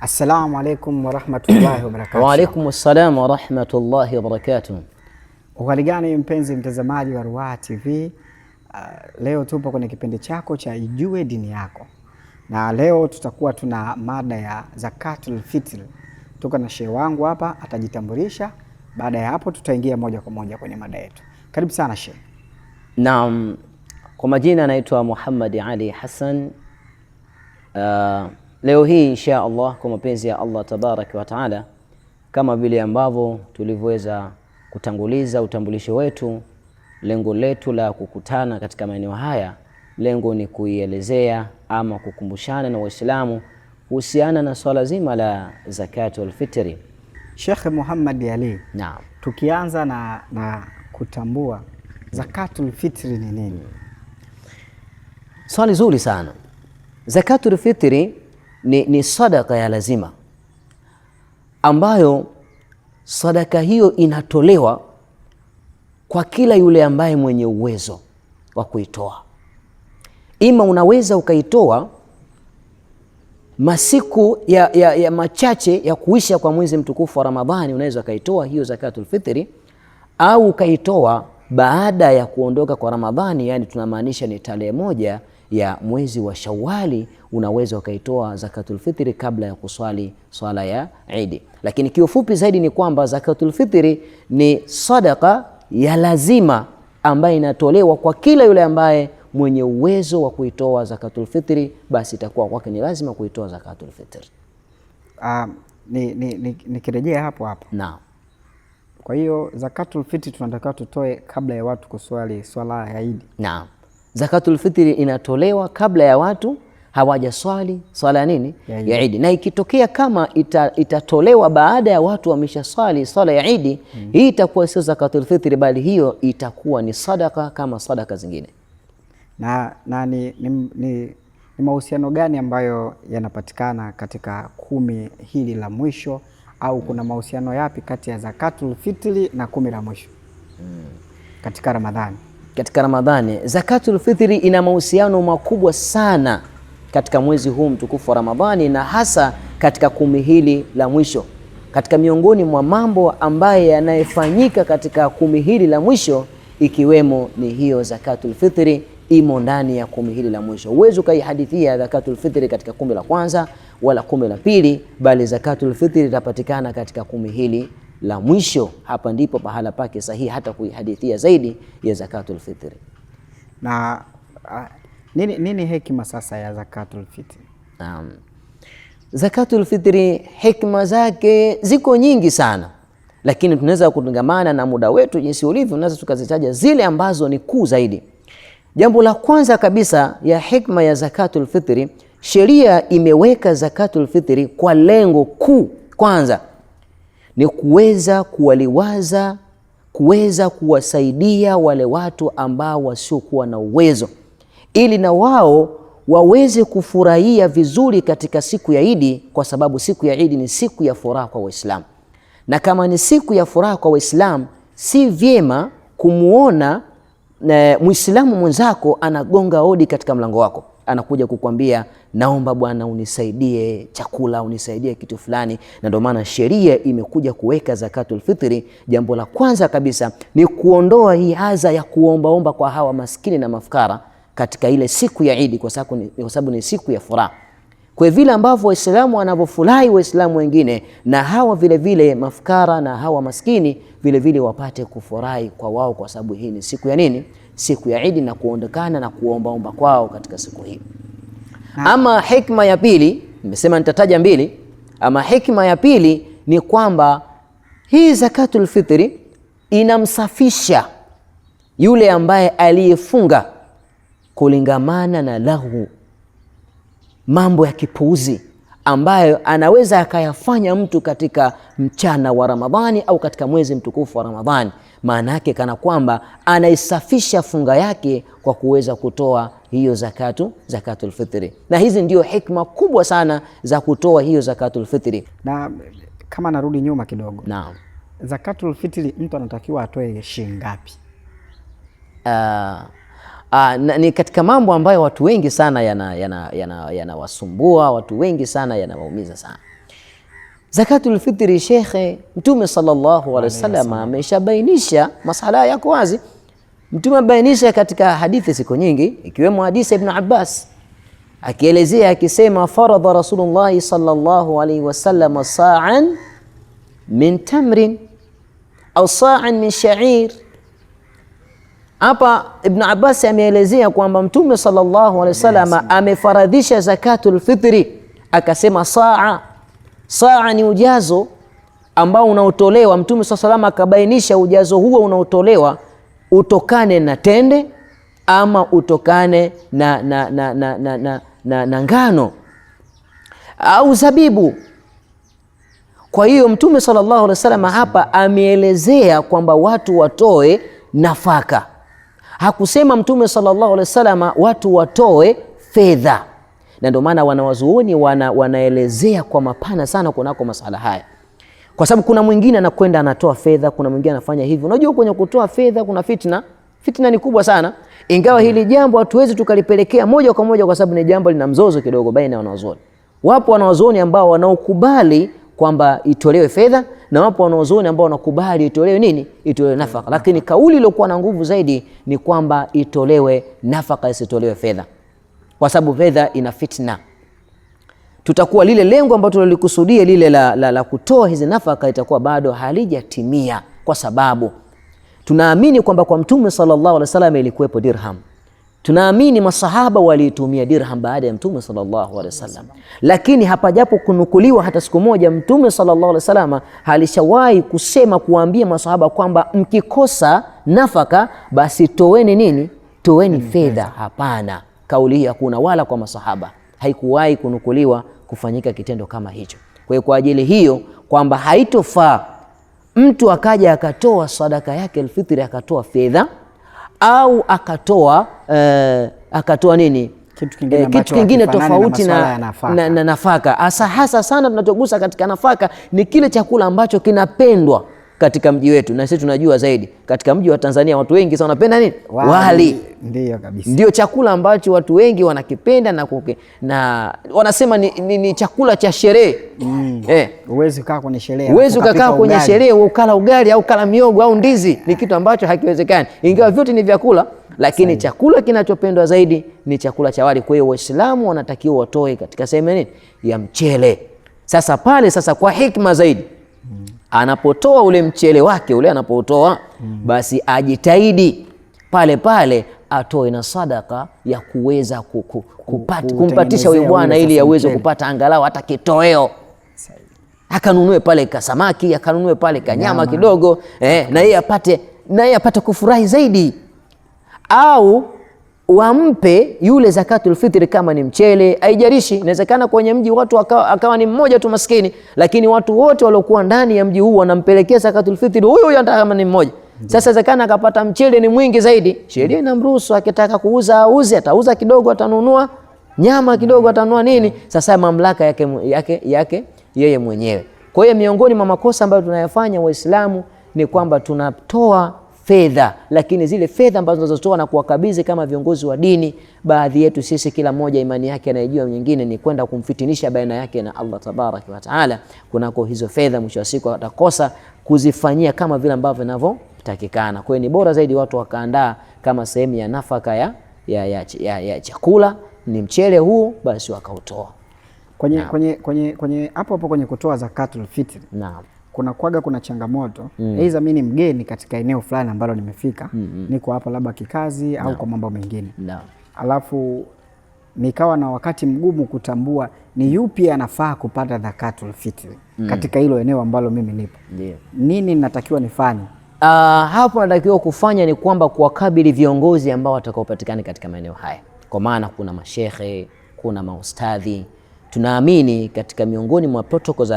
Assalamu alaikum wa rahmatullahi wa barakatuh. Wa alaikum assalam wa rahmatullahi wa barakatuh. Uhali gani mpenzi mtazamaji wa Ruwaha TV? Leo tupo kwenye kipindi chako cha Ijue Dini Yako, na leo tutakuwa tuna mada ya Zakatul Fitr. Tuko na shehe wangu hapa, atajitambulisha. Baada ya hapo tutaingia moja kwa moja kwenye mada yetu. Karibu sana shehe. Naam, kwa majina naitwa Muhammad Ali Hassan. Leo hii insha Allah kwa mapenzi ya Allah tabaraka wa taala, kama vile ambavyo tulivyoweza kutanguliza utambulisho wetu, lengo letu la kukutana katika maeneo haya, lengo ni kuielezea ama kukumbushana na Waislamu kuhusiana na swala zima la zakatul fitri. Sheikh Muhammad Ali, naam, tukianza na kutambua zakatul fitri ni nini? Swali zuri sana. Zakatul fitri ni sadaka ya lazima ambayo sadaka hiyo inatolewa kwa kila yule ambaye mwenye uwezo wa kuitoa. Ima unaweza ukaitoa masiku ya machache ya kuisha kwa mwezi mtukufu wa Ramadhani, unaweza ukaitoa hiyo zakatul fitri, au ukaitoa baada ya kuondoka kwa Ramadhani, yani tunamaanisha ni tarehe moja ya mwezi wa Shawwali, unaweza ukaitoa zakatul fitri kabla ya kuswali swala ya Eid. Lakini kiufupi zaidi ni kwamba zakatul fitri ni sadaka ya lazima ambayo inatolewa kwa kila yule ambaye mwenye uwezo wa kuitoa zakatul fitri, basi itakuwa kwake ni lazima kuitoa zakatul fitri. Nikirejea hapo. Naam. Kwa hiyo zakatul fitri tunataka tutoe kabla ya watu kuswali swala ya Eid. Naam. Zakatul fitri inatolewa kabla ya watu hawajaswali swala nini? Ya Eid. Na ikitokea kama itatolewa baada ya watu wameshaswali swala ya Eid, hii itakuwa sio zakatul fitri, bali hiyo itakuwa ni sadaka kama sadaka zingine. Na ni mahusiano gani ambayo yanapatikana katika 10 hili la mwisho, au kuna mahusiano yapi kati ya zakatul fitri na 10 la mwisho katika Ramadhani? Katika Ramadhani zakatul fitri ina mahusiano makubwa sana katika mwezi huu mtukufu wa Ramadhani, na hasa katika 10 hili la mwisho. Katika miongoni mwa mambo ambaye yanayofanyika katika 10 hili la mwisho, ikiwemo ni hiyo zakatul fitri imo ndani ya 10 hili la mwisho. Uwezo kaihadithia zakatul fitri katika 10 la kwanza wala 10 la pili, bali zakatul fitri itapatikana katika 10 hili la mwisho. Hapa ndipo pahala pake sahihi hata kuihadithia zaidi ya zakatul fitri. Na nini hekima sasa ya zakatul fitri? Zakatul fitri hekima zake ziko nyingi sana, lakini tunaweza kutungamana na muda wetu jinsi ulivyo, tunaweza tukazitaja zile ambazo ni kuu zaidi. Jambo la kwanza kabisa ya hekima ya zakatul fitri, sheria imeweka zakatul fitri kwa lengo kuu. Kwanza ni kuweza kuwaliwaza, kuweza kuwasaidia wale watu ambao wasiokuwa na uwezo, ili na wao waweze kufurahia vizuri katika siku ya Eid, kwa sababu siku ya Eid ni siku ya furaha kwa Waislamu. Na kama ni siku ya furaha kwa Waislamu, si vyema kumuona Muislamu mwenzako anagonga hodi katika mlango wako, anakuja kukwambia naomba bwana unisaidie chakula, unisaidie kitu fulani. Na ndio maana sheria imekuja kuweka zakatul fitri. Jambo la kwanza kabisa ni kuondoa hii adha ya kuombaomba kwa hawa maskini na mafukara katika ile siku ya Eid, kwa sababu ni siku ya furaha. Kwa vile ambavyo Waislamu wanavyofurahi Waislamu wengine, na hawa vile vile mafukara na hawa maskini vile vile wapate kufurahi kwa wao, kwa sababu hii ni siku ya nini? Siku ya Eid, na kuondokana na kuombaomba kwao katika siku hii. Ama hikma ya pili, nimesema nitataja 2. Ama hikma ya pili ni kwamba hii zakatul fitri inamsafisha yule ambaye aliyefunga kulingamana na lahu, mambo ya kipuuzi ambayo anaweza akayafanya mtu katika mchana wa Ramadhani au katika mwezi mtukufu wa Ramadhani. Maana yake kana kwamba anaisafisha funga yake kwa kuweza kutoa hiyo zakatul fitri. Na hizi ndio hikma kubwa sana za kutoa hiyo zakatul fitri. Na kama narudi nyuma kidogo, naam, zakatul fitri mtu anatakiwa atoe shilingi ngapi? Ni katika mambo ambayo watu wengi sana yanawasumbua, watu wengi sana yanawaumiza sana. Zakatul fitri, shekhe, Mtume sallallahu alaihi wasallam ameshabainisha masala yako wazi. Mtume abainisha katika hadithi siku nyingi, ikiwemo hadithi Ibn Abbas akielezea akisema, faradha Rasulullah sallallahu alaihi wasallam sa'an min tamrin au sa'an min sha'ir. Hapa Ibn Abbas ameelezea kwamba Mtume sallallahu alaihi wasallam amefaradhisha zakatul fitri, akasema saa. Saa ni ujazo ambao unaotolewa. Mtume sallallahu alaihi wasallam akabainisha ujazo huo unaotolewa utokane na tende ama utokane na ngano au zabibu. Kwa hiyo Mtume sallallahu alaihi wasallam hapa ameelezea kwamba watu watoe nafaka. Hakusema Mtume sallallahu alaihi wasallam watu watoe fedha, na ndio maana wanawazuoni wanaelezea kwa mapana sana kunako masala haya, kwa sababu kuna mwingine anakwenda anatoa fedha, kuna mwingine anafanya hivi. Unajua kwenye kutoa fedha kuna fitna ni kubwa sana, ingawa hili jambo hatuwezi tukalipelekea moja kwa moja, kwa sababu ni jambo lina mzozo kidogo baina ya wanawazuoni. Wapo wanawazuoni ambao wanaokubali kwamba itolewe fedha, na wapo wanawazuoni ambao wanakubali itolewe nini? Itolewe nafaka. Lakini kauli iliyokuwa na nguvu zaidi ni kwamba itolewe nafaka, isitolewe fedha, kwa sababu fedha ina fitna. Tutakuwa lile lengo ambalo tulikusudia lile la kutoa hizi nafaka itakuwa bado halijatimia, kwa sababu tunaamini kwamba kwa Mtume sallallahu alaihi wasallam ilikuwepo dirham. Tunaamini masahaba waliitumia dirham baada ya Mtume sallallahu alaihi wasallam, lakini hapajapo kunukuliwa hata siku moja Mtume sallallahu alaihi wasallam alishawahi kusema kuambia masahaba kwamba mkikosa nafaka basi toweni nini? Toweni fedha. Hapana, kauli hii hakuna, wala kwa masahaba haikuwahi kunukuliwa kufanyika kitendo kama hicho. Kwa hiyo kwa ajili hiyo kwamba haitofaa mtu akaja akatoa sadaka yake alfitri akatoa fedha au akatoa nini kitu kingine tofauti na nafaka. Hasa sana tunachogusa katika nafaka ni kile chakula ambacho kinapendwa katika mji wetu, na sisi tunajua zaidi katika mji wa Tanzania watu wengi sana wanapenda nini? Wali. Ndio kabisa, ndio chakula ambacho watu wengi wanakipenda na wanasema ni chakula cha sherehe. Uwezi kukaa kwenye sherehe, uwezi kukaa kwenye sherehe ukala ugali au kala miogo au ndizi, ni kitu ambacho hakiwezekani, ingawa vyote ni vyakula, lakini chakula kinachopendwa zaidi ni chakula cha wali. Kwa hiyo Waislamu wanatakiwa watoe katika sehemu nini? Ya mchele. Sasa pale kwa hikma zaidi anapotoa ule mchele wake ule anapotoa, basi ajitahidi pale atoe na sadaka ya kuweza kumpatisha huyo bwana, ili aweze kupata angalau hata kitoweo. Akanunue pale kasamaki, akanunue pale kanyama kidogo, na yeye apate kufurahi zaidi. Au wampe yule zakatul fitri kama ni mchele, haijalishi. Inawezekana kwenye mji watu akawa ni mmoja tu maskini, lakini watu wote waliokuwa ndani ya mji huu wanampelekea zakatul fitri huyo hata kama ni mmoja. Sasa inawezekana akapata mchele ni mwingi zaidi, sheria inamruhusu akitaka kuuza auze, atauza kidogo, atanunua nyama kidogo, atanunua nini. Sasa mamlaka yake yeye mwenyewe. Kwa hiyo miongoni mwa makosa ambayo tunayafanya Waislamu ni kwamba tunatoa fedha, lakini zile fedha ambazo tunazotoa na kuwakabidhi kama viongozi wa dini, baadhi yetu sisi kila mmoja imani yake anayejua nyingine ni kwenda kumfitinisha baina yake na Allah tabaraka wa taala. Kunako hizo fedha mwisho wa siku atakosa kuzifanyia kama vile ambavyo vinavyotakikana. Kwa hiyo ni bora zaidi watu wakaandaa kama sehemu ya nafaka ya chakula ni mchele huu, basi wakautoa kwenye hapo kwenye kutoa zakatul fitri. Naam. Kuna changamoto. Aidha mimi ni mgeni katika eneo fulani ambalo nimefika, niko hapa labda kikazi au kwa mambo mengine. Alafu nikawa na wakati mgumu kutambua ni yupi anafaa kupata zakatul fitri katika hilo eneo ambalo mimi nipo. Nini natakiwa nifanye? Hapo natakiwa kufanya ni kwamba kuwakabili viongozi ambao watakaopatikana katika maeneo haya, kwa maana kuna mashehe, kuna maustadhi. Tunaamini katika miongoni mwa protokoli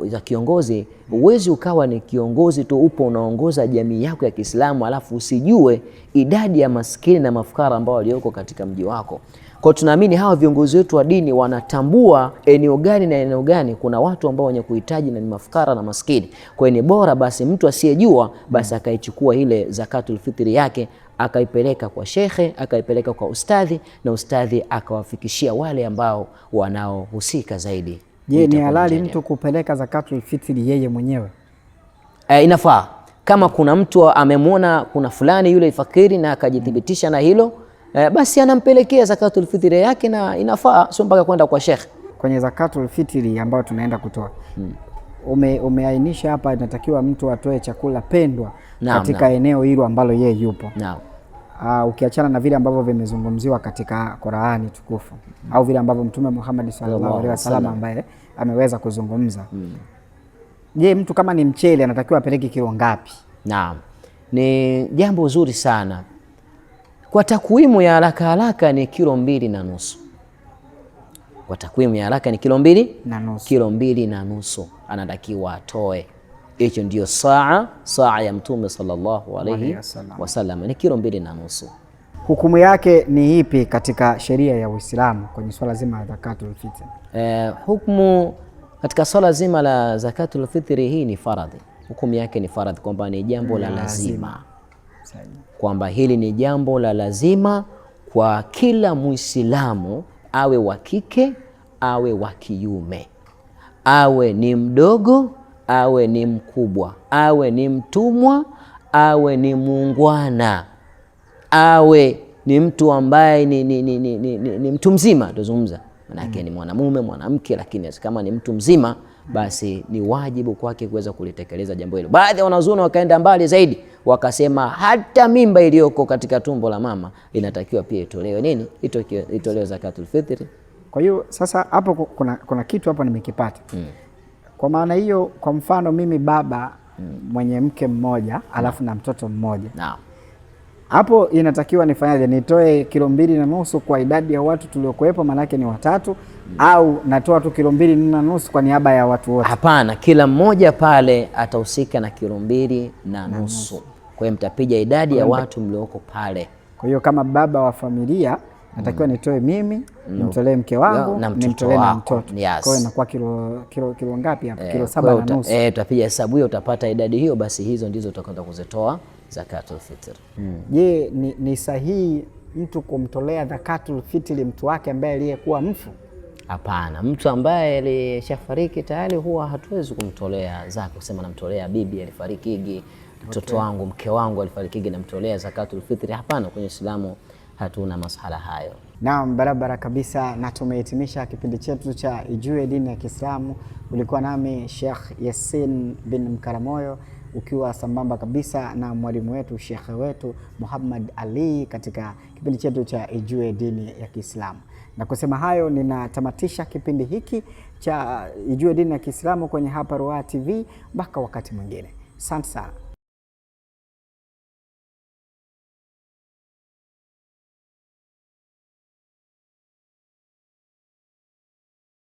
za kiongozi, uwezi ukawa ni kiongozi tu upo unaongoza jamii yako ya Kiislamu alafu usijue idadi ya maskini na mafukara ambao walioko katika mji wako. Kwa tunaamini hawa viongozi wetu wa dini wanatambua eneo gani na eneo gani kuna watu ambao wenye kuhitaji na ni mafukara na maskini. Kwa hiyo ni bora basi mtu asiyejua basi akaichukua ile zakatul fitri yake akaipeleka kwa shekhe, akaipeleka kwa ustadhi, na ustadhi akawafikishia wale ambao wanaohusika zaidi Je, ni halali mtu kupeleka zakatul fitri yeye mwenyewe? Inafaa kama kuna mtu amemwona kuna fulani yule fakiri na akajithibitisha na hilo, basi anampelekea zakatul fitri yake na inafaa, sio mpaka kwenda kwa Sheikh. Kwenye zakatul fitri ambayo tunaenda kutoa, umeainisha hapa inatakiwa mtu atoe chakula pendwa katika eneo hilo ambalo yeye yupo. Ukiachana na vile ambavyo vimezungumziwa katika Qur'ani tukufu au vile ambavyo Mtume Muhammad sallallahu alaihi wasallam ambaye ameweza kuzungumza. Je, mtu kama ni mchele anatakiwa apeleke kilo ngapi? Naam, ni jambo zuri sana. Kwa takwimu ya haraka ni kilo 2.5. Kwa takwimu ya haraka ni kilo 2.5. Kilo 2.5 anatakiwa atoe. Hicho ndio saa ya Mtume sallallahu alaihi wasallam, ni kilo 2.5. Hukumu yake ni ipi katika sheria ya Uislamu kwenye swala zima la zakatul fitri? Hukumu katika swala zima la zakatul fitri, hii ni faradhi. Hukumu yake ni faradhi, kwamba ni jambo la lazima, kwamba hili ni jambo la lazima kwa kila Muislamu, awe wa kike awe wa kiume, awe ni mdogo awe ni mkubwa, awe ni mtumwa awe ni muungwana, awe ni mtu ambaye ni mtu mzima. Tuzungumza manake ni mwanamume mwanamke, lakini kama ni mtu mzima basi ni wajibu kwake kuweza kulitekeleza jambo hilo. Baadhi ya wanazuoni wakaenda mbali zaidi, wakasema hata mimba iliyoko katika tumbo la mama inatakiwa pia itolewe nini? Itolewe zakatul fitri. Kwa hiyo sasa hapo kuna kitu hapo nimekipata. Kwa maana hiyo, kwa mfano mimi baba mwenye mke mmoja alafu na mtoto mmoja. Hapo inatakiwa nifanyaje? Nitoe kilo 2.5 kwa idadi ya watu tuliokuwepo, manake ni watatu, au natoa tu kilo 2.5 kwa niaba ya watu wote? Hapana, kila mmoja pale atahusika na kilo 2.5. Kwa hiyo mtapiga idadi ya watu mlioko pale. Kwa hiyo kama baba wa familia natakiwa nitoe mimi, nimtolee mke wangu, nimtolee na mtoto. Kwa hiyo inakuwa kilo ngapi hapa? Kilo 7.5. Tutapiga hesabu hiyo, utapata idadi hiyo, basi hizo ndizo utakwenda kuzitoa zakatul fitr. Je, ni sahihi mtu kumtolea zakatul fitri mtu wake ambaye aliyekuwa mfu? Hapana, mtu ambaye alishafariki tayari huwa hatuwezi kumtolea zaka, kusema namtolea bibi alifarikigi, mtoto wangu, mke wangu alifarikigi namtolea zakatul fitri. Hapana, kwenye Uislamu hatuna masala hayo. Naam, barabara kabisa, na tumehitimisha kipindi chetu cha Ijue Dini ya Kiislamu. Ulikuwa nami Sheikh Yassin bin Mkaramoyo, ukiwa sambamba kabisa na mwalimu wetu Sheikh wetu Muhammad Ali katika kipindi chetu cha Ijue Dini ya Kiislamu. Na kusema hayo, ninatamatisha kipindi hiki cha Ijue Dini ya Kiislamu kwenye hapa Ruwaha TV. Mpaka wakati mwingine, asante sana.